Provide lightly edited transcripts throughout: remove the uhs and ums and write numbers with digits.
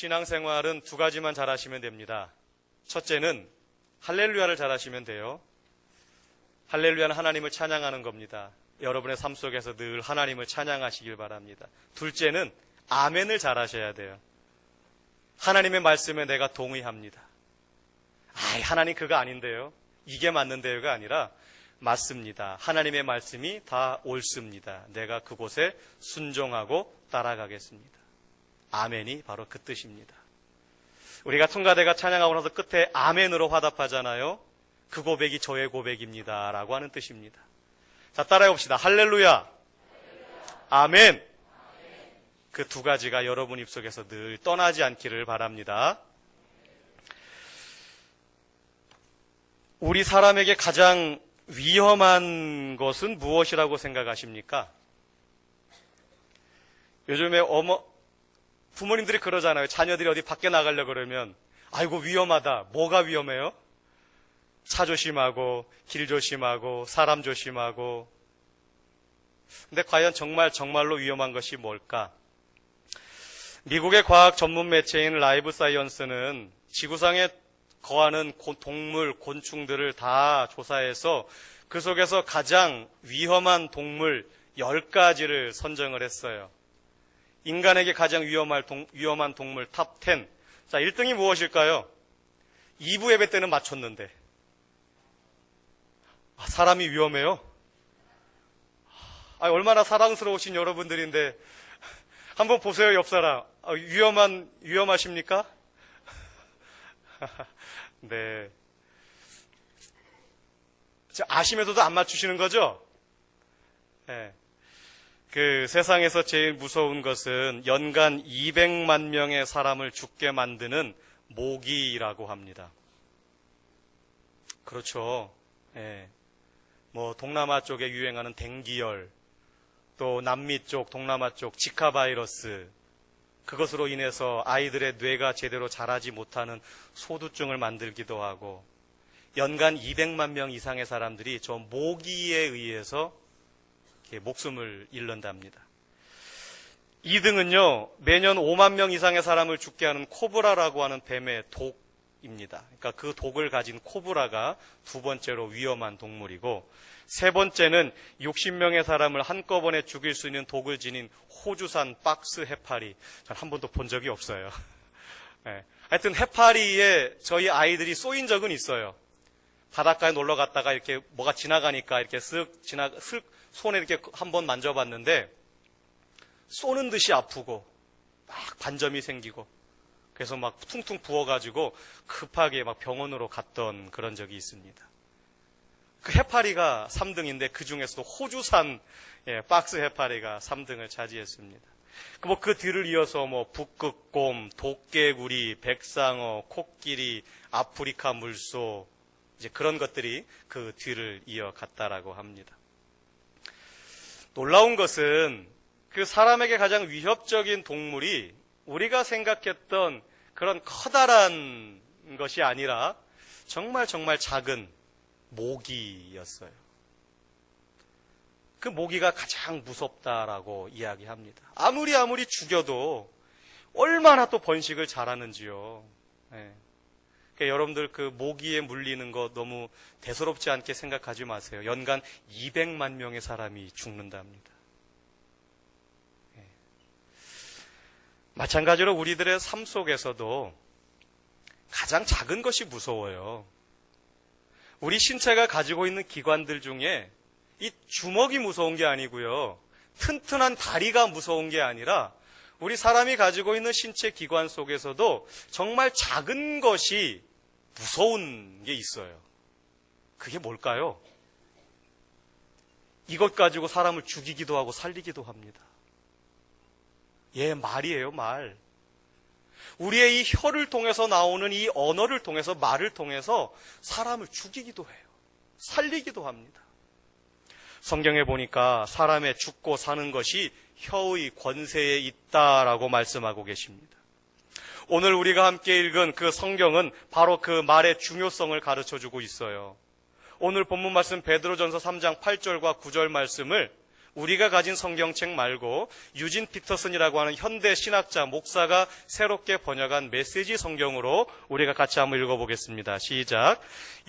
신앙생활은 두 가지만 잘하시면 됩니다. 첫째는 할렐루야를 잘하시면 돼요. 할렐루야는 하나님을 찬양하는 겁니다. 여러분의 삶 속에서 늘 하나님을 찬양하시길 바랍니다. 둘째는 아멘을 잘하셔야 돼요. 하나님의 말씀에 내가 동의합니다. 하나님 그거 아닌데요. 이게 맞는데요가 아니라 맞습니다. 하나님의 말씀이 다 옳습니다. 내가 그곳에 순종하고 따라가겠습니다. 아멘이 바로 그 뜻입니다. 우리가 통가대가 찬양하고 나서 끝에 아멘으로 화답하잖아요. 그 고백이 저의 고백입니다 라고 하는 뜻입니다. 자, 따라해 봅시다. 할렐루야, 아멘. 그 두 가지가 여러분 입속에서 늘 떠나지 않기를 바랍니다. 우리 사람에게 가장 위험한 것은 무엇이라고 생각하십니까? 요즘에 부모님들이 그러잖아요. 자녀들이 어디 밖에 나가려고 그러면 아이고 위험하다. 뭐가 위험해요? 차 조심하고 길 조심하고 사람 조심하고. 근데 과연 정말로 위험한 것이 뭘까? 미국의 과학 전문 매체인 라이브 사이언스는 지구상에 거하는 동물, 곤충들을 다 조사해서 그 속에서 가장 위험한 동물 10가지를 선정을 했어요. 인간에게 가장 위험한 동물 탑 10. 자, 1등이 무엇일까요? 2부 예배 때는 맞췄는데. 사람이 위험해요? 얼마나 사랑스러우신 여러분들인데. 한번 보세요, 옆 사람. 위험하십니까? 네. 아시면서도 안 맞추시는 거죠? 네. 그 세상에서 제일 무서운 것은 연간 200만 명의 사람을 죽게 만드는 모기라고 합니다. 그렇죠. 네. 동남아 쪽에 유행하는 댕기열, 또 남미 쪽, 동남아 쪽 지카 바이러스, 그것으로 인해서 아이들의 뇌가 제대로 자라지 못하는 소두증을 만들기도 하고, 연간 200만 명 이상의 사람들이 저 모기에 의해서 목숨을 잃는답니다. 2등은요, 매년 5만 명 이상의 사람을 죽게 하는 코브라라고 하는 뱀의 독입니다. 그러니까 그 독을 가진 코브라가 두 번째로 위험한 동물이고, 세 번째는 60명의 사람을 한꺼번에 죽일 수 있는 독을 지닌 호주산 박스 해파리. 전 한 번도 본 적이 없어요. 네. 하여튼 해파리에 저희 아이들이 쏘인 적은 있어요. 바닷가에 놀러 갔다가 이렇게 뭐가 지나가니까 이렇게 슥 손에 이렇게 한번 만져봤는데 쏘는 듯이 아프고 막 반점이 생기고 그래서 막 퉁퉁 부어가지고 급하게 막 병원으로 갔던 그런 적이 있습니다. 그 해파리가 3등인데 그 중에서도 호주산 박스 해파리가 3등을 차지했습니다. 그 뒤를 이어서 북극곰, 도깨구리, 백상어, 코끼리, 아프리카 물소, 이제 그런 것들이 그 뒤를 이어갔다라고 합니다. 놀라운 것은 그 사람에게 가장 위협적인 동물이 우리가 생각했던 그런 커다란 것이 아니라 정말 작은 모기였어요. 그 모기가 가장 무섭다라고 이야기합니다. 아무리 죽여도 얼마나 또 번식을 잘하는지요. 네. 그러니까 여러분들 그 모기에 물리는 거 너무 대수롭지 않게 생각하지 마세요. 연간 200만 명의 사람이 죽는답니다. 네. 마찬가지로 우리들의 삶 속에서도 가장 작은 것이 무서워요. 우리 신체가 가지고 있는 기관들 중에 이 주먹이 무서운 게 아니고요. 튼튼한 다리가 무서운 게 아니라 우리 사람이 가지고 있는 신체 기관 속에서도 정말 작은 것이 무서운 게 있어요. 그게 뭘까요? 이것 가지고 사람을 죽이기도 하고 살리기도 합니다. 말이에요, 말. 우리의 이 혀를 통해서 나오는 이 언어를 통해서, 말을 통해서 사람을 죽이기도 해요. 살리기도 합니다. 성경에 보니까 사람의 죽고 사는 것이 혀의 권세에 있다라고 말씀하고 계십니다. 오늘 우리가 함께 읽은 그 성경은 바로 그 말의 중요성을 가르쳐주고 있어요. 오늘 본문 말씀 베드로전서 3장 8절과 9절 말씀을 우리가 가진 성경책 말고 유진 피터슨이라고 하는 현대 신학자, 목사가 새롭게 번역한 메시지 성경으로 우리가 같이 한번 읽어보겠습니다. 시작.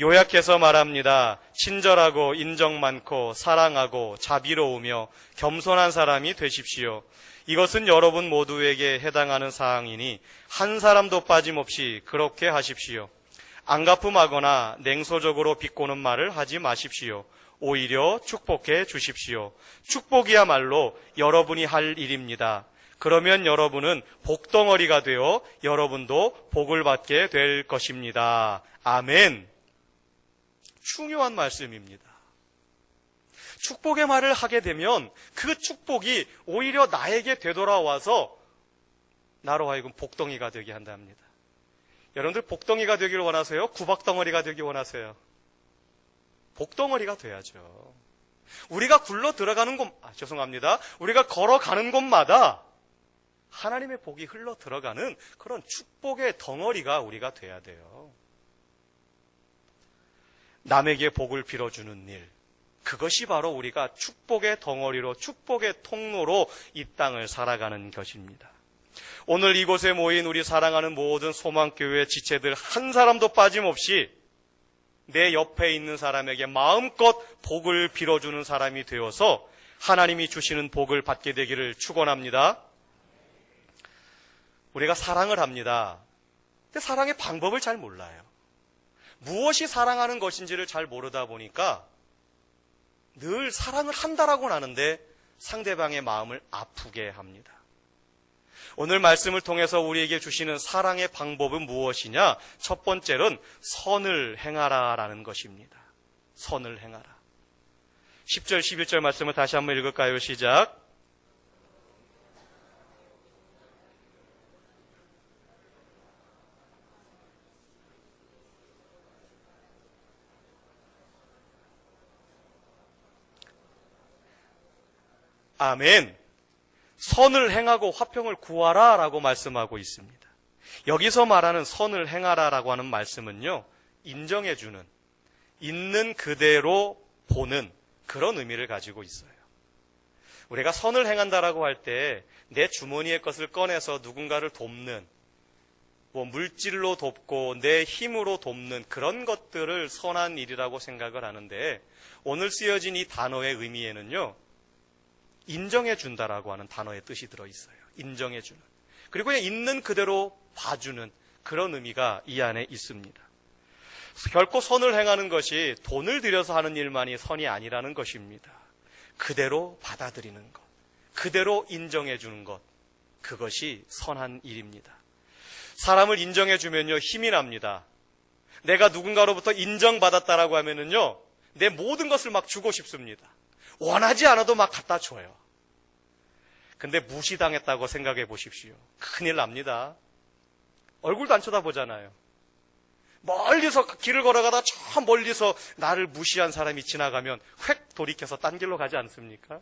요약해서 말합니다. 친절하고 인정 많고 사랑하고 자비로우며 겸손한 사람이 되십시오. 이것은 여러분 모두에게 해당하는 사항이니 한 사람도 빠짐없이 그렇게 하십시오. 안가품하거나 냉소적으로 비꼬는 말을 하지 마십시오. 오히려 축복해 주십시오. 축복이야말로 여러분이 할 일입니다. 그러면 여러분은 복덩어리가 되어 여러분도 복을 받게 될 것입니다. 아멘. 중요한 말씀입니다. 축복의 말을 하게 되면 그 축복이 오히려 나에게 되돌아와서 나로 하여금 복덩이가 되게 한답니다. 여러분들 복덩이가 되기를 원하세요? 구박덩어리가 되기 원하세요? 복덩어리가 돼야죠. 우리가 굴러 들어가는 곳, 죄송합니다. 우리가 걸어가는 곳마다 하나님의 복이 흘러 들어가는 그런 축복의 덩어리가 우리가 돼야 돼요. 남에게 복을 빌어주는 일, 그것이 바로 우리가 축복의 덩어리로, 축복의 통로로 이 땅을 살아가는 것입니다. 오늘 이곳에 모인 우리 사랑하는 모든 소망교회 지체들 한 사람도 빠짐없이 내 옆에 있는 사람에게 마음껏 복을 빌어주는 사람이 되어서 하나님이 주시는 복을 받게 되기를 축원합니다. 우리가 사랑을 합니다. 근데 사랑의 방법을 잘 몰라요. 무엇이 사랑하는 것인지를 잘 모르다 보니까 늘 사랑을 한다라고는 하는데 상대방의 마음을 아프게 합니다. 오늘 말씀을 통해서 우리에게 주시는 사랑의 방법은 무엇이냐? 첫 번째는 선을 행하라라는 것입니다. 선을 행하라. 10절, 11절 말씀을 다시 한번 읽을까요? 시작. 아멘. 선을 행하고 화평을 구하라 라고 말씀하고 있습니다. 여기서 말하는 선을 행하라라고 하는 말씀은요, 인정해주는, 있는 그대로 보는 그런 의미를 가지고 있어요. 우리가 선을 행한다라고 할 때 내 주머니의 것을 꺼내서 누군가를 돕는, 물질로 돕고 내 힘으로 돕는 그런 것들을 선한 일이라고 생각을 하는데, 오늘 쓰여진 이 단어의 의미에는요, 인정해준다라고 하는 단어의 뜻이 들어있어요. 인정해주는. 그리고 그냥 있는 그대로 봐주는 그런 의미가 이 안에 있습니다. 결코 선을 행하는 것이 돈을 들여서 하는 일만이 선이 아니라는 것입니다. 그대로 받아들이는 것, 그대로 인정해주는 것, 그것이 선한 일입니다. 사람을 인정해주면요, 힘이 납니다. 내가 누군가로부터 인정받았다라고 하면은요, 내 모든 것을 막 주고 싶습니다. 원하지 않아도 막 갖다 줘요. 근데 무시당했다고 생각해 보십시오. 큰일 납니다. 얼굴도 안 쳐다보잖아요. 멀리서 길을 걸어가다 저 멀리서 나를 무시한 사람이 지나가면 획 돌이켜서 딴 길로 가지 않습니까?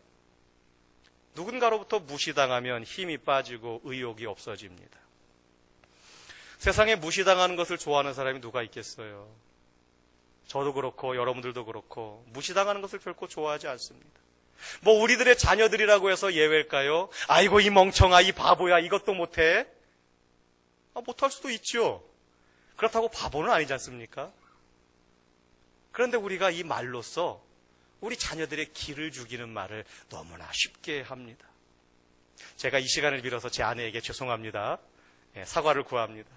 누군가로부터 무시당하면 힘이 빠지고 의욕이 없어집니다. 세상에 무시당하는 것을 좋아하는 사람이 누가 있겠어요? 저도 그렇고 여러분들도 그렇고 무시당하는 것을 결코 좋아하지 않습니다. 우리들의 자녀들이라고 해서 예외일까요? 아이고 이 멍청아, 이 바보야, 이것도 못해? 못할 수도 있죠. 그렇다고 바보는 아니지 않습니까? 그런데 우리가 이 말로써 우리 자녀들의 기를 죽이는 말을 너무나 쉽게 합니다. 제가 이 시간을 빌어서 제 아내에게 죄송합니다. 사과를 구합니다.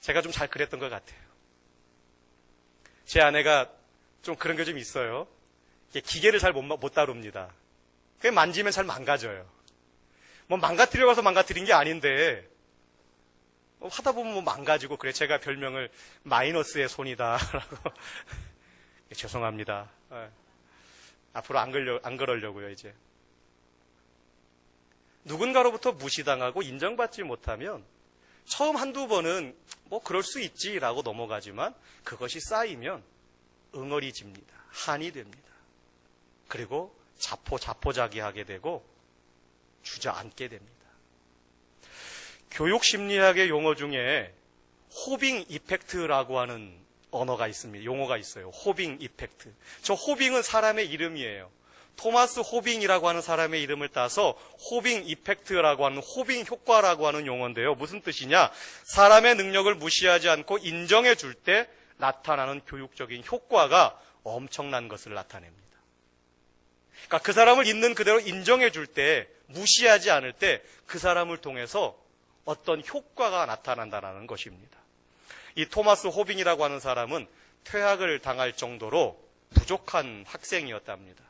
제가 좀 잘 그랬던 것 같아요. 제 아내가 좀 그런 게 좀 있어요. 기계를 잘 못 다룹니다. 그게 만지면 잘 망가져요. 망가뜨려고 해서 망가뜨린 게 아닌데, 하다 보면 망가지고, 그래, 제가 별명을 마이너스의 손이다라고. 죄송합니다. 앞으로 안 그러려고요, 이제. 누군가로부터 무시당하고 인정받지 못하면, 처음 한두 번은 그럴 수 있지라고 넘어가지만 그것이 쌓이면 응어리집니다. 한이 됩니다. 그리고 자포자기하게 되고 주저앉게 됩니다. 교육심리학의 용어 중에 호빙 이펙트라고 하는 언어가 있습니다. 용어가 있어요. 호빙 이펙트. 저 호빙은 사람의 이름이에요. 토마스 호빙이라고 하는 사람의 이름을 따서 호빙 이펙트라고 하는 호빙 효과라고 하는 용어인데요. 무슨 뜻이냐? 사람의 능력을 무시하지 않고 인정해 줄 때 나타나는 교육적인 효과가 엄청난 것을 나타냅니다. 그러니까 그 사람을 있는 그대로 인정해 줄 때, 무시하지 않을 때 그 사람을 통해서 어떤 효과가 나타난다는 것입니다. 이 토마스 호빙이라고 하는 사람은 퇴학을 당할 정도로 부족한 학생이었답니다.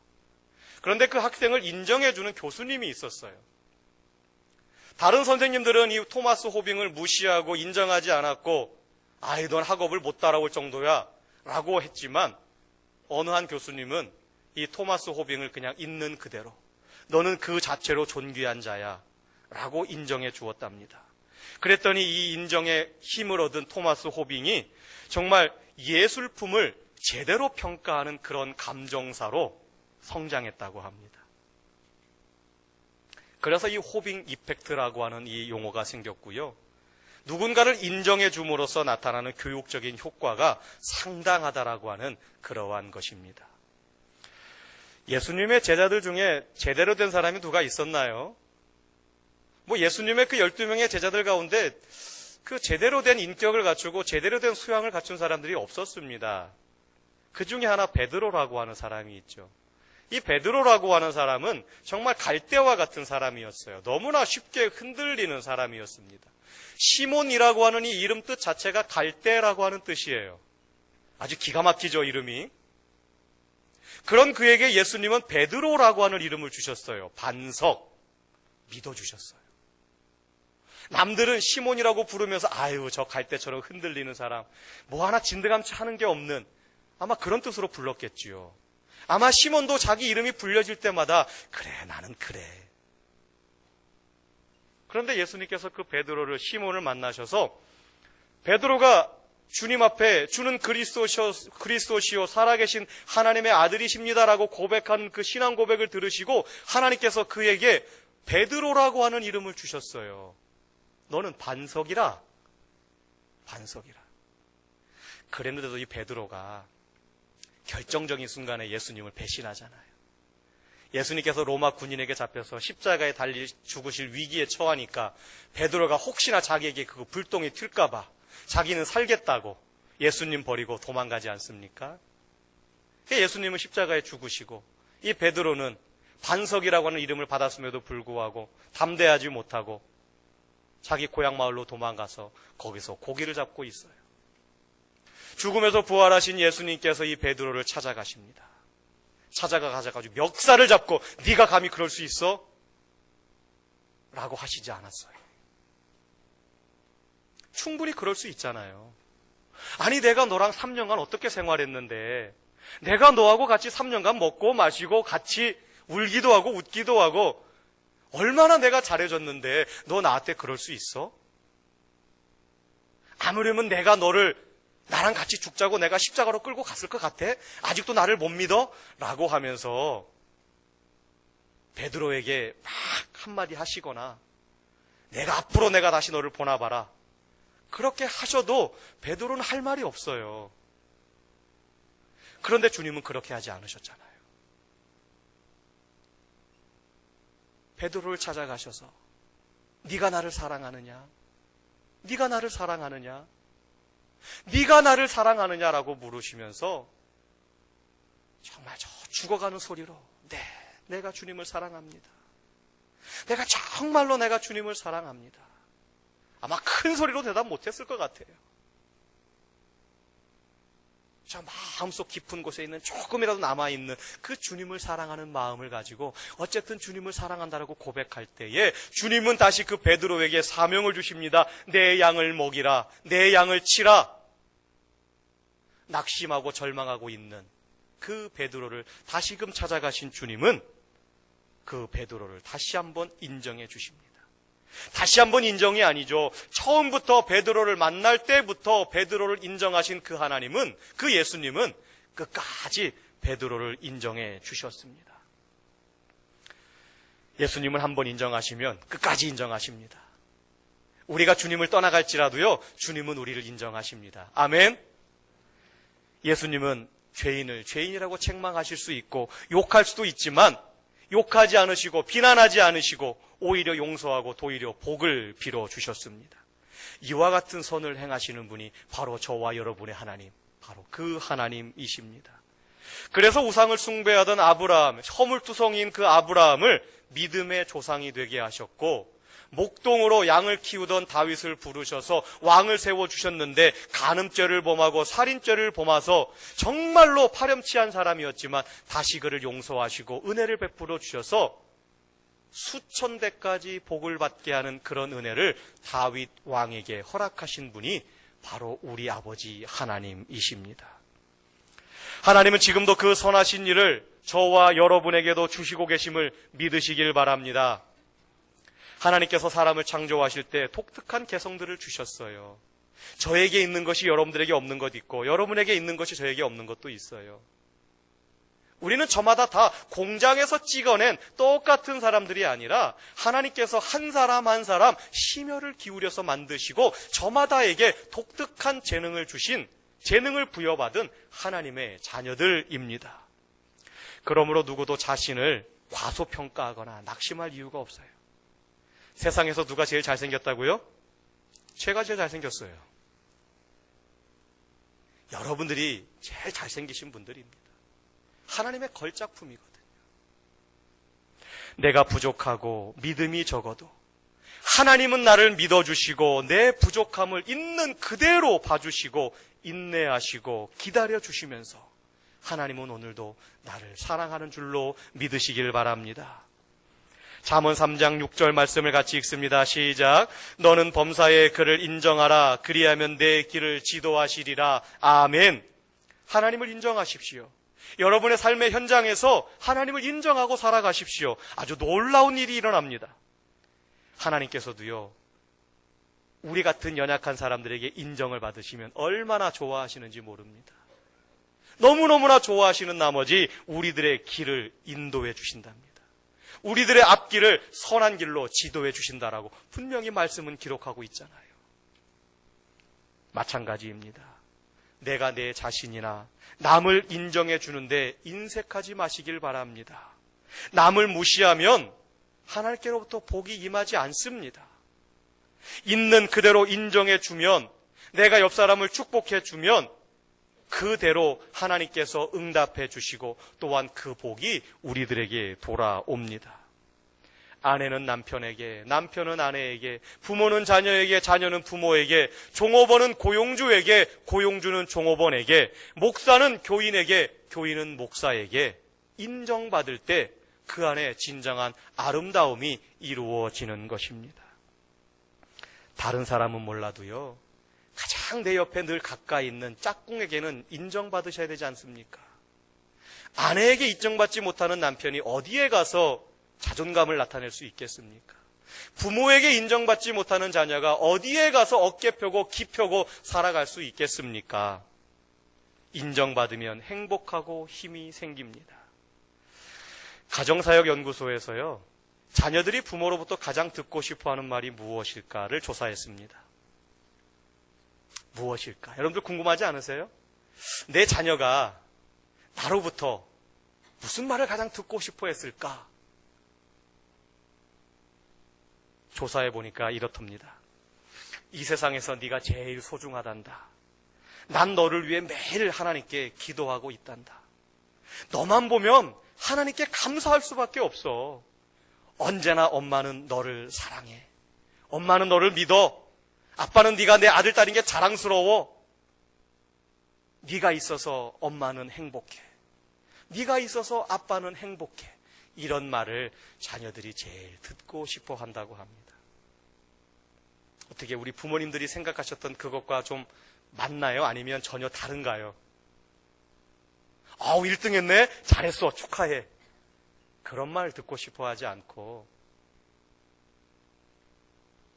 그런데 그 학생을 인정해주는 교수님이 있었어요. 다른 선생님들은 이 토마스 호빙을 무시하고 인정하지 않았고, 아이, 넌 학업을 못 따라올 정도야 라고 했지만, 어느 한 교수님은 이 토마스 호빙을 그냥 있는 그대로, 너는 그 자체로 존귀한 자야 라고 인정해 주었답니다. 그랬더니 이 인정의 힘을 얻은 토마스 호빙이 정말 예술품을 제대로 평가하는 그런 감정사로 성장했다고 합니다. 그래서 이 호빙 이펙트라고 하는 이 용어가 생겼고요. 누군가를 인정해 줌으로써 나타나는 교육적인 효과가 상당하다라고 하는 그러한 것입니다. 예수님의 제자들 중에 제대로 된 사람이 누가 있었나요? 예수님의 그 12명의 제자들 가운데 그 제대로 된 인격을 갖추고 제대로 된 수양을 갖춘 사람들이 없었습니다. 그 중에 하나 베드로라고 하는 사람이 있죠. 이 베드로라고 하는 사람은 정말 갈대와 같은 사람이었어요. 너무나 쉽게 흔들리는 사람이었습니다. 시몬이라고 하는 이 이름 뜻 자체가 갈대라고 하는 뜻이에요. 아주 기가 막히죠, 이름이. 그런 그에게 예수님은 베드로라고 하는 이름을 주셨어요. 반석, 믿어주셨어요. 남들은 시몬이라고 부르면서 아유, 저 갈대처럼 흔들리는 사람, 뭐 하나 진드감치 하는 게 없는, 아마 그런 뜻으로 불렀겠지요. 아마 시몬도 자기 이름이 불려질 때마다 그래, 나는 그래. 그런데 예수님께서 그 베드로를, 시몬을 만나셔서 베드로가 주님 앞에 주는 그리스도시요 살아계신 하나님의 아들이십니다라고 고백한 그 신앙 고백을 들으시고 하나님께서 그에게 베드로라고 하는 이름을 주셨어요. 너는 반석이라. 반석이라. 그랬는데도 이 베드로가 결정적인 순간에 예수님을 배신하잖아요. 예수님께서 로마 군인에게 잡혀서 십자가에 달리 죽으실 위기에 처하니까 베드로가 혹시나 자기에게 그 불똥이 튈까 봐 자기는 살겠다고 예수님 버리고 도망가지 않습니까? 예수님은 십자가에 죽으시고 이 베드로는 반석이라고 하는 이름을 받았음에도 불구하고 담대하지 못하고 자기 고향 마을로 도망가서 거기서 고기를 잡고 있어요. 죽음에서 부활하신 예수님께서 이 베드로를 찾아가십니다. 찾아가가지고 멱살을 잡고 네가 감히 그럴 수 있어? 라고 하시지 않았어요. 충분히 그럴 수 있잖아요. 아니, 내가 너랑 3년간 어떻게 생활했는데 내가 너하고 같이 3년간 먹고 마시고 같이 울기도 하고 웃기도 하고 얼마나 내가 잘해줬는데 너 나한테 그럴 수 있어? 아무려면 내가 너를 나랑 같이 죽자고 내가 십자가로 끌고 갔을 것 같아? 아직도 나를 못 믿어? 라고 하면서 베드로에게 막 한마디 하시거나 앞으로 내가 다시 너를 보나봐라. 그렇게 하셔도 베드로는 할 말이 없어요. 그런데 주님은 그렇게 하지 않으셨잖아요. 베드로를 찾아가셔서 네가 나를 사랑하느냐? 네가 나를 사랑하느냐? 네가 나를 사랑하느냐라고 물으시면서 정말 저 죽어가는 소리로 네, 내가 주님을 사랑합니다. 내가 주님을 사랑합니다. 아마 큰 소리로 대답 못했을 것 같아요. 저 마음속 깊은 곳에 있는 조금이라도 남아있는 그 주님을 사랑하는 마음을 가지고 어쨌든 주님을 사랑한다라고 고백할 때에 주님은 다시 그 베드로에게 사명을 주십니다. 내 양을 먹이라, 내 양을 치라. 낙심하고 절망하고 있는 그 베드로를 다시금 찾아가신 주님은 그 베드로를 다시 한번 인정해 주십니다. 다시 한번 인정이 아니죠. 처음부터 베드로를 만날 때부터 베드로를 인정하신 그 하나님은, 그 예수님은 끝까지 베드로를 인정해 주셨습니다. 예수님을 한번 인정하시면 끝까지 인정하십니다. 우리가 주님을 떠나갈지라도요, 주님은 우리를 인정하십니다. 아멘. 예수님은 죄인을 죄인이라고 책망하실 수 있고 욕할 수도 있지만 욕하지 않으시고 비난하지 않으시고 오히려 용서하고 도리어 복을 빌어 주셨습니다. 이와 같은 선을 행하시는 분이 바로 저와 여러분의 하나님, 바로 그 하나님이십니다. 그래서 우상을 숭배하던 아브라함, 허물투성이인 그 아브라함을 믿음의 조상이 되게 하셨고, 목동으로 양을 키우던 다윗을 부르셔서 왕을 세워주셨는데 간음죄를 범하고 살인죄를 범해서 정말로 파렴치한 사람이었지만 다시 그를 용서하시고 은혜를 베풀어 주셔서 수천 대까지 복을 받게 하는 그런 은혜를 다윗 왕에게 허락하신 분이 바로 우리 아버지 하나님이십니다. 하나님은 지금도 그 선하신 일을 저와 여러분에게도 주시고 계심을 믿으시길 바랍니다. 하나님께서 사람을 창조하실 때 독특한 개성들을 주셨어요. 저에게 있는 것이 여러분들에게 없는 것 있고 여러분에게 있는 것이 저에게 없는 것도 있어요. 우리는 저마다 다 공장에서 찍어낸 똑같은 사람들이 아니라 하나님께서 한 사람 한 사람 심혈을 기울여서 만드시고 저마다에게 독특한 재능을 주신, 재능을 부여받은 하나님의 자녀들입니다. 그러므로 누구도 자신을 과소평가하거나 낙심할 이유가 없어요. 세상에서 누가 제일 잘생겼다고요? 제가 제일 잘생겼어요. 여러분들이 제일 잘생기신 분들입니다. 하나님의 걸작품이거든요. 내가 부족하고 믿음이 적어도 하나님은 나를 믿어주시고 내 부족함을 있는 그대로 봐주시고 인내하시고 기다려주시면서 하나님은 오늘도 나를 사랑하는 줄로 믿으시길 바랍니다. 잠언 3장 6절 말씀을 같이 읽습니다. 시작. 너는 범사의 그를 인정하라. 그리하면 내 길을 지도하시리라. 아멘. 하나님을 인정하십시오. 여러분의 삶의 현장에서 하나님을 인정하고 살아가십시오. 아주 놀라운 일이 일어납니다. 하나님께서도요, 우리 같은 연약한 사람들에게 인정을 받으시면 얼마나 좋아하시는지 모릅니다. 너무너무나 좋아하시는 나머지 우리들의 길을 인도해 주신답니다. 우리들의 앞길을 선한 길로 지도해 주신다라고 분명히 말씀은 기록하고 있잖아요. 마찬가지입니다. 내가 내 자신이나 남을 인정해 주는데 인색하지 마시길 바랍니다. 남을 무시하면 하나님께로부터 복이 임하지 않습니다. 있는 그대로 인정해 주면, 내가 옆 사람을 축복해 주면 그대로 하나님께서 응답해 주시고 또한 그 복이 우리들에게 돌아옵니다. 아내는 남편에게, 남편은 아내에게, 부모는 자녀에게, 자녀는 부모에게, 종업원은 고용주에게, 고용주는 종업원에게, 목사는 교인에게, 교인은 목사에게 인정받을 때 그 안에 진정한 아름다움이 이루어지는 것입니다. 다른 사람은 몰라도요, 가장 내 옆에 늘 가까이 있는 짝꿍에게는 인정받으셔야 되지 않습니까? 아내에게 인정받지 못하는 남편이 어디에 가서 자존감을 나타낼 수 있겠습니까? 부모에게 인정받지 못하는 자녀가 어디에 가서 어깨 펴고 기 펴고 살아갈 수 있겠습니까? 인정받으면 행복하고 힘이 생깁니다. 가정사역연구소에서요, 자녀들이 부모로부터 가장 듣고 싶어하는 말이 무엇일까를 조사했습니다. 무엇일까? 여러분들 궁금하지 않으세요? 내 자녀가 나로부터 무슨 말을 가장 듣고 싶어 했을까? 조사해 보니까 이렇답니다. 이 세상에서 네가 제일 소중하단다. 난 너를 위해 매일 하나님께 기도하고 있단다. 너만 보면 하나님께 감사할 수밖에 없어. 언제나 엄마는 너를 사랑해. 엄마는 너를 믿어. 아빠는 네가 내 아들, 딸인 게 자랑스러워. 네가 있어서 엄마는 행복해. 네가 있어서 아빠는 행복해. 이런 말을 자녀들이 제일 듣고 싶어 한다고 합니다. 어떻게 우리 부모님들이 생각하셨던 그것과 좀 맞나요? 아니면 전혀 다른가요? 1등 했네? 잘했어. 축하해. 그런 말 듣고 싶어 하지 않고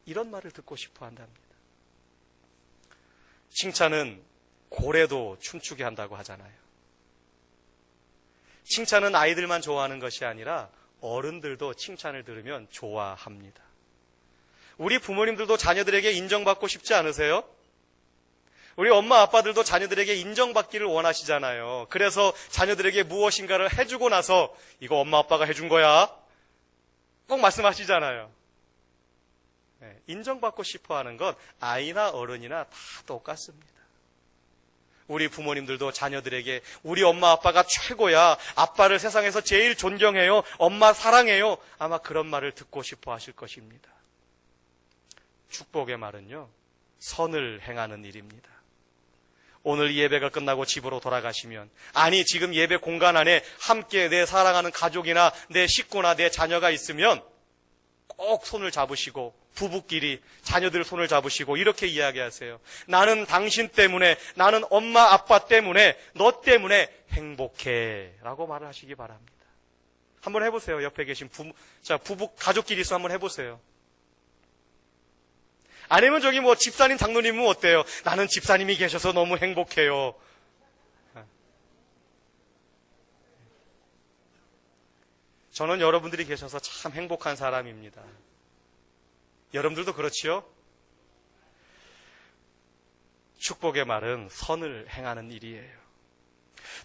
이런 말을 듣고 싶어 한답니다. 칭찬은 고래도 춤추게 한다고 하잖아요. 칭찬은 아이들만 좋아하는 것이 아니라 어른들도 칭찬을 들으면 좋아합니다. 우리 부모님들도 자녀들에게 인정받고 싶지 않으세요? 우리 엄마 아빠들도 자녀들에게 인정받기를 원하시잖아요. 그래서 자녀들에게 무엇인가를 해주고 나서 이거 엄마 아빠가 해준 거야 꼭 말씀하시잖아요. 인정받고 싶어 하는 건 아이나 어른이나 다 똑같습니다. 우리 부모님들도 자녀들에게 우리 엄마 아빠가 최고야, 아빠를 세상에서 제일 존경해요, 엄마 사랑해요, 아마 그런 말을 듣고 싶어 하실 것입니다. 축복의 말은요, 선을 행하는 일입니다. 오늘 이 예배가 끝나고 집으로 돌아가시면, 아니 지금 예배 공간 안에 함께 내 사랑하는 가족이나 내 식구나 내 자녀가 있으면 꼭 손을 잡으시고 부부끼리 자녀들 손을 잡으시고 이렇게 이야기하세요. 나는 당신 때문에, 나는 엄마 아빠 때문에, 너 때문에 행복해 라고 말을 하시기 바랍니다. 한번 해보세요. 옆에 계신 부부 가족끼리서 한번 해보세요. 아니면 저기 집사님 장로님은 어때요? 나는 집사님이 계셔서 너무 행복해요. 저는 여러분들이 계셔서 참 행복한 사람입니다. 여러분들도 그렇지요? 축복의 말은 선을 행하는 일이에요.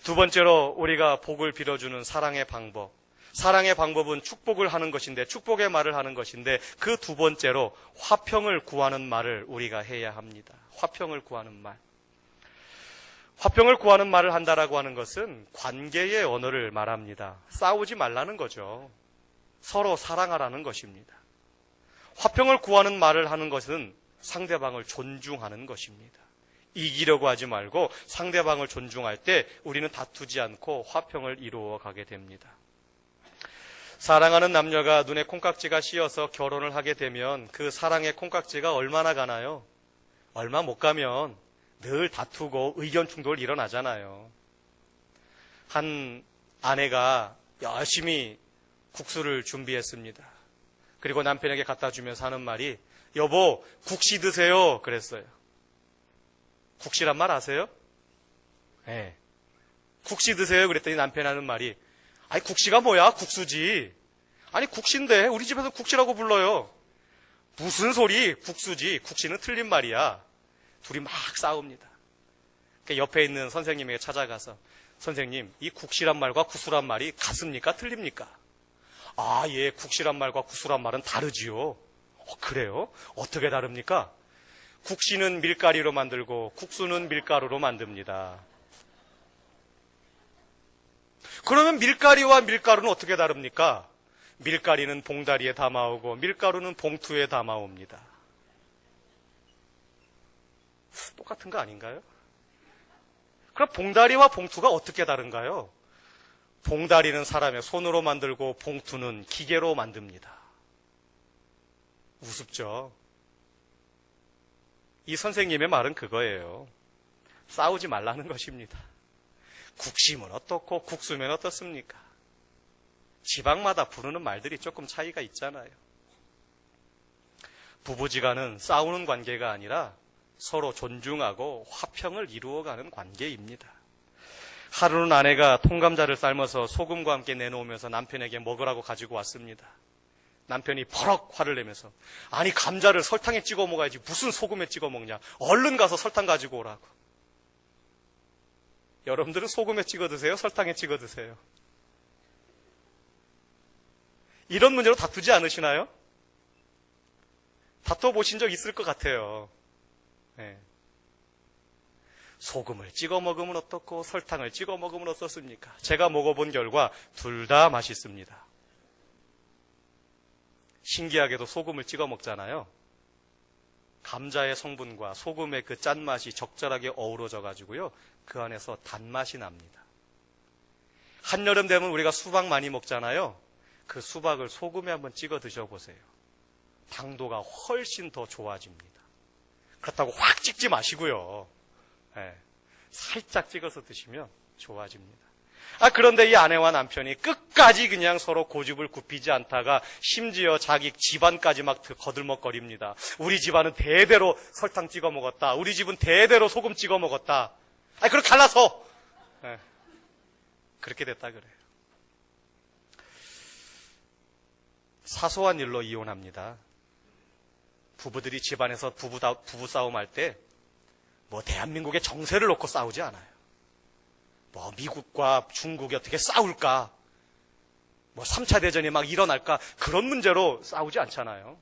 두 번째로 우리가 복을 빌어주는 사랑의 방법. 사랑의 방법은 축복을 하는 것인데, 축복의 말을 하는 것인데, 그 두 번째로 화평을 구하는 말을 우리가 해야 합니다. 화평을 구하는 말. 화평을 구하는 말을 한다라고 하는 것은 관계의 언어를 말합니다. 싸우지 말라는 거죠. 서로 사랑하라는 것입니다. 화평을 구하는 말을 하는 것은 상대방을 존중하는 것입니다. 이기려고 하지 말고 상대방을 존중할 때 우리는 다투지 않고 화평을 이루어 가게 됩니다. 사랑하는 남녀가 눈에 콩깍지가 씌어서 결혼을 하게 되면 그 사랑의 콩깍지가 얼마나 가나요? 얼마 못 가면 늘 다투고 의견 충돌 일어나잖아요. 한 아내가 열심히 국수를 준비했습니다. 그리고 남편에게 갖다 주면서 하는 말이, 여보 국시 드세요 그랬어요. 국시란 말 아세요? 네. 국시 드세요 그랬더니 남편이 하는 말이, 아니 국시가 뭐야, 국수지. 아니 국시인데 우리 집에서 국시라고 불러요. 무슨 소리, 국수지. 국시는 틀린 말이야. 둘이 막 싸웁니다. 옆에 있는 선생님에게 찾아가서, 선생님 이 국시란 말과 구수란 말이 같습니까 틀립니까? 아, 예, 국시란 말과 구수란 말은 다르지요. 그래요? 어떻게 다릅니까? 국시는 밀가리로 만들고 국수는 밀가루로 만듭니다. 그러면 밀가리와 밀가루는 어떻게 다릅니까? 밀가리는 봉다리에 담아오고 밀가루는 봉투에 담아옵니다. 똑같은 거 아닌가요? 그럼 봉다리와 봉투가 어떻게 다른가요? 봉다리는 사람의 손으로 만들고 봉투는 기계로 만듭니다. 우습죠? 이 선생님의 말은 그거예요. 싸우지 말라는 것입니다. 국시면 어떻고 국수면 어떻습니까? 지방마다 부르는 말들이 조금 차이가 있잖아요. 부부지간은 싸우는 관계가 아니라 서로 존중하고 화평을 이루어가는 관계입니다. 하루는 아내가 통감자를 삶아서 소금과 함께 내놓으면서 남편에게 먹으라고 가지고 왔습니다. 남편이 버럭 화를 내면서, 아니 감자를 설탕에 찍어 먹어야지 무슨 소금에 찍어 먹냐, 얼른 가서 설탕 가지고 오라고. 여러분들은 소금에 찍어 드세요? 설탕에 찍어 드세요? 이런 문제로 다투지 않으시나요? 다퉈보신 적 있을 것 같아요. 네. 소금을 찍어 먹으면 어떻고 설탕을 찍어 먹으면 어떻습니까? 제가 먹어본 결과 둘 다 맛있습니다. 신기하게도 소금을 찍어 먹잖아요. 감자의 성분과 소금의 그 짠맛이 적절하게 어우러져 가지고요, 그 안에서 단맛이 납니다. 한여름 되면 우리가 수박 많이 먹잖아요. 그 수박을 소금에 한번 찍어 드셔보세요. 당도가 훨씬 더 좋아집니다. 그렇다고 확 찍지 마시고요. 네, 살짝 찍어서 드시면 좋아집니다. 그런데 이 아내와 남편이 끝까지 그냥 서로 고집을 굽히지 않다가 심지어 자기 집안까지 막 거들먹거립니다. 우리 집안은 대대로 설탕 찍어 먹었다. 우리 집은 대대로 소금 찍어 먹었다. 그럼 갈라서. 네, 그렇게 됐다 그래요. 사소한 일로 이혼합니다. 부부들이 집안에서 부부싸움 할 때 뭐 대한민국의 정세를 놓고 싸우지 않아요. 뭐 미국과 중국이 어떻게 싸울까? 뭐 3차 대전이 막 일어날까? 그런 문제로 싸우지 않잖아요.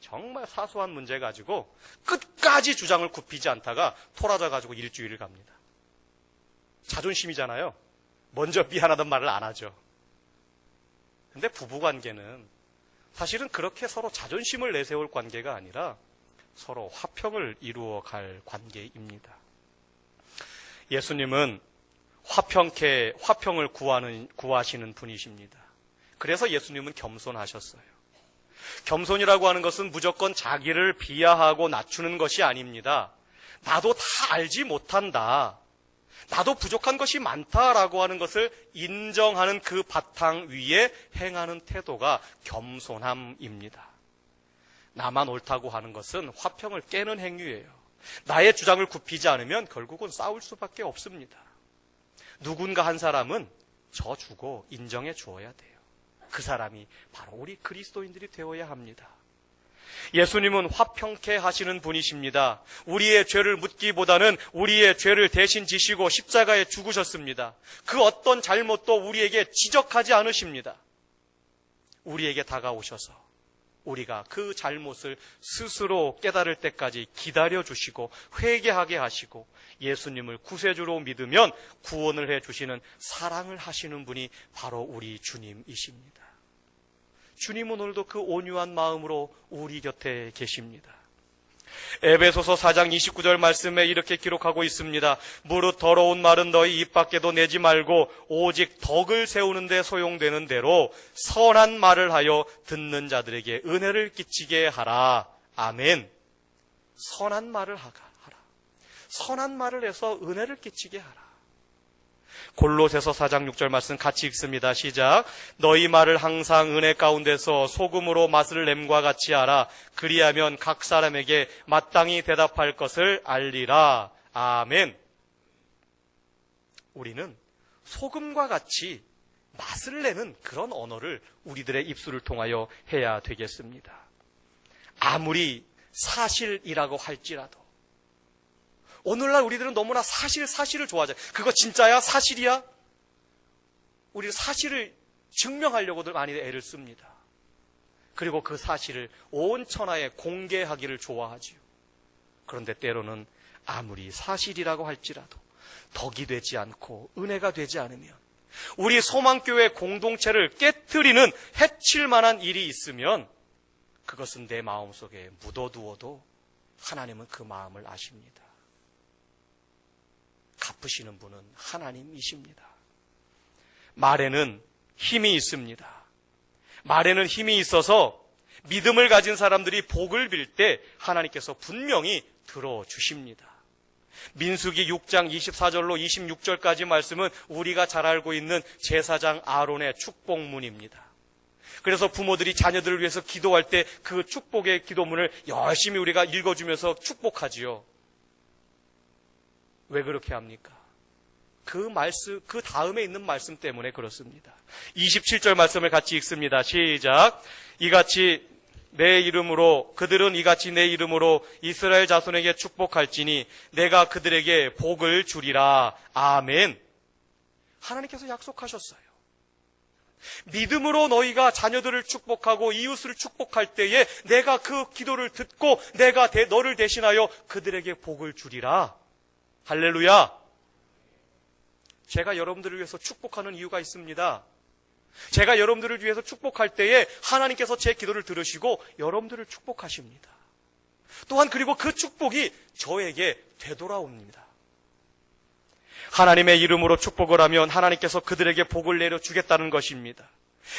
정말 사소한 문제 가지고 끝까지 주장을 굽히지 않다가 토라져 가지고 일주일을 갑니다. 자존심이잖아요. 먼저 미안하단 말을 안 하죠. 근데 부부관계는 사실은 그렇게 서로 자존심을 내세울 관계가 아니라 서로 화평을 이루어 갈 관계입니다. 예수님은 화평을 구하시는 분이십니다. 그래서 예수님은 겸손하셨어요. 겸손이라고 하는 것은 무조건 자기를 비하하고 낮추는 것이 아닙니다. 나도 다 알지 못한다. 나도 부족한 것이 많다라고 하는 것을 인정하는 그 바탕 위에 행하는 태도가 겸손함입니다. 나만 옳다고 하는 것은 화평을 깨는 행위예요. 나의 주장을 굽히지 않으면 결국은 싸울 수밖에 없습니다. 누군가 한 사람은 져주고 인정해 주어야 돼요. 그 사람이 바로 우리 그리스도인들이 되어야 합니다. 예수님은 화평케 하시는 분이십니다. 우리의 죄를 묻기보다는 우리의 죄를 대신 지시고 십자가에 죽으셨습니다. 그 어떤 잘못도 우리에게 지적하지 않으십니다. 우리에게 다가오셔서 우리가 그 잘못을 스스로 깨달을 때까지 기다려주시고 회개하게 하시고 예수님을 구세주로 믿으면 구원을 해주시는 사랑을 하시는 분이 바로 우리 주님이십니다. 주님은 오늘도 그 온유한 마음으로 우리 곁에 계십니다. 에베소서 4장 29절 말씀에 이렇게 기록하고 있습니다. 무릇 더러운 말은 너희 입 밖에도 내지 말고 오직 덕을 세우는 데 소용되는 대로 선한 말을 하여 듣는 자들에게 은혜를 끼치게 하라. 아멘. 선한 말을 하라. 선한 말을 해서 은혜를 끼치게 하라. 골로새서 4장 6절 말씀 같이 읽습니다. 시작. 너희 말을 항상 은혜 가운데서 소금으로 맛을 냄과 같이 하라. 그리하면 각 사람에게 마땅히 대답할 것을 알리라. 아멘. 우리는 소금과 같이 맛을 내는 그런 언어를 우리들의 입술을 통하여 해야 되겠습니다. 아무리 사실이라고 할지라도 오늘날 우리들은 너무나 사실을 좋아하잖아요. 그거 진짜야? 사실이야? 우리 사실을 증명하려고들 많이 애를 씁니다. 그리고 그 사실을 온 천하에 공개하기를 좋아하지요. 그런데 때로는 아무리 사실이라고 할지라도 덕이 되지 않고 은혜가 되지 않으면 우리 소망교회 공동체를 깨트리는 해칠 만한 일이 있으면 그것은 내 마음속에 묻어두어도 하나님은 그 마음을 아십니다. 갚으시는 분은 하나님이십니다. 말에는 힘이 있습니다. 말에는 힘이 있어서 믿음을 가진 사람들이 복을 빌 때 하나님께서 분명히 들어주십니다. 민수기 6장 24절로 26절까지 말씀은 우리가 잘 알고 있는 제사장 아론의 축복문입니다. 그래서 부모들이 자녀들을 위해서 기도할 때 그 축복의 기도문을 열심히 우리가 읽어주면서 축복하지요. 왜 그렇게 합니까? 그 다음에 있는 말씀 때문에 그렇습니다. 27절 말씀을 같이 읽습니다. 시작. 그들은 이같이 내 이름으로 이스라엘 자손에게 축복할지니 내가 그들에게 복을 주리라. 아멘. 하나님께서 약속하셨어요. 믿음으로 너희가 자녀들을 축복하고 이웃을 축복할 때에 내가 그 기도를 듣고 내가 너를 대신하여 그들에게 복을 주리라. 할렐루야. 제가 여러분들을 위해서 축복하는 이유가 있습니다. 제가 여러분들을 위해서 축복할 때에 하나님께서 제 기도를 들으시고 여러분들을 축복하십니다. 또한 그리고 그 축복이 저에게 되돌아옵니다. 하나님의 이름으로 축복을 하면 하나님께서 그들에게 복을 내려주겠다는 것입니다.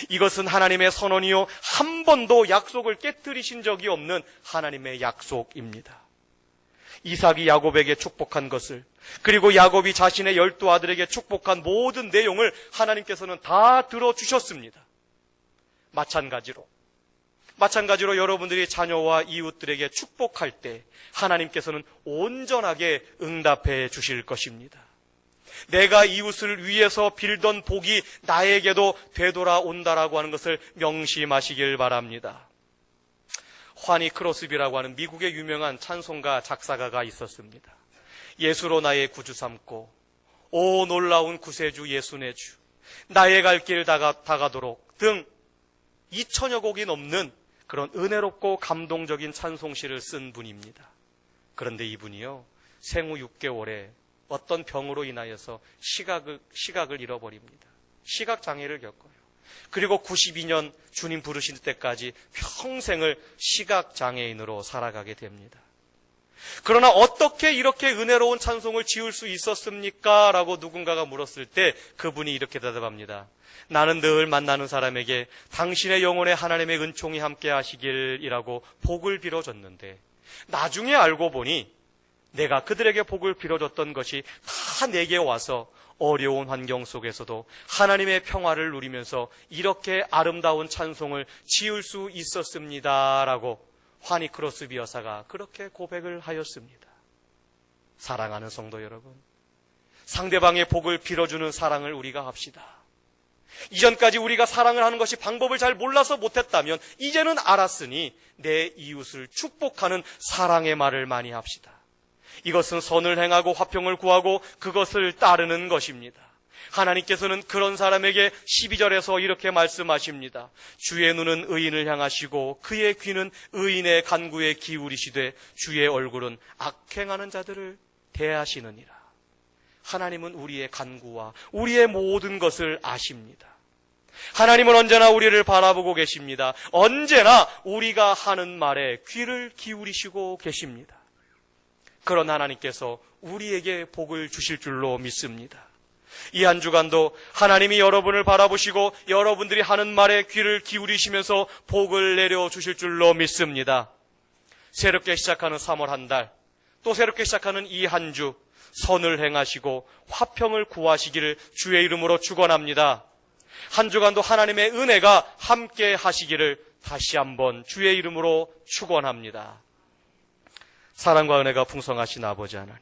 이것은 하나님의 선언이요 한 번도 약속을 깨뜨리신 적이 없는 하나님의 약속입니다. 이삭이 야곱에게 축복한 것을 그리고 야곱이 자신의 12아들에게 축복한 모든 내용을 하나님께서는 다 들어주셨습니다. 마찬가지로 여러분들이 자녀와 이웃들에게 축복할 때 하나님께서는 온전하게 응답해 주실 것입니다. 내가 이웃을 위해서 빌던 복이 나에게도 되돌아온다라고 하는 것을 명심하시길 바랍니다. 화니 크로스비라고 하는 미국의 유명한 찬송가 작사가가 있었습니다. 예수로 나의 구주 삼고 오 놀라운 구세주 예수 내 주 나의 갈 길 다가도록 등 2천여 곡이 넘는 그런 은혜롭고 감동적인 찬송시를 쓴 분입니다. 그런데 이분이요, 생후 6개월에 어떤 병으로 인하여서 시각을 잃어버립니다. 시각장애를 겪어요. 그리고 92년 주님 부르신 때까지 평생을 시각장애인으로 살아가게 됩니다. 그러나 어떻게 이렇게 은혜로운 찬송을 지을 수 있었습니까? 라고 누군가가 물었을 때 그분이 이렇게 대답합니다. 나는 늘 만나는 사람에게 당신의 영혼에 하나님의 은총이 함께 하시길이라고 복을 빌어줬는데 나중에 알고 보니 내가 그들에게 복을 빌어줬던 것이 다 내게 와서 어려운 환경 속에서도 하나님의 평화를 누리면서 이렇게 아름다운 찬송을 지을 수 있었습니다. 라고 화니 크로스비 여사가 그렇게 고백을 하였습니다. 사랑하는 성도 여러분, 상대방의 복을 빌어주는 사랑을 우리가 합시다. 이전까지 우리가 사랑을 하는 것이 방법을 잘 몰라서 못했다면 이제는 알았으니 내 이웃을 축복하는 사랑의 말을 많이 합시다. 이것은 선을 행하고 화평을 구하고 그것을 따르는 것입니다. 하나님께서는 그런 사람에게 12절에서 이렇게 말씀하십니다. 주의 눈은 의인을 향하시고 그의 귀는 의인의 간구에 기울이시되 주의 얼굴은 악행하는 자들을 대하시느니라. 하나님은 우리의 간구와 우리의 모든 것을 아십니다. 하나님은 언제나 우리를 바라보고 계십니다. 언제나 우리가 하는 말에 귀를 기울이시고 계십니다. 그런 하나님께서 우리에게 복을 주실 줄로 믿습니다. 이 한 주간도 하나님이 여러분을 바라보시고 여러분들이 하는 말에 귀를 기울이시면서 복을 내려주실 줄로 믿습니다. 새롭게 시작하는 3월 한 달, 또 새롭게 시작하는 이 한 주, 선을 행하시고 화평을 구하시기를 주의 이름으로 축원합니다. 한 주간도 하나님의 은혜가 함께 하시기를 다시 한번 주의 이름으로 축원합니다. 사랑과 은혜가 풍성하신 아버지 하나님,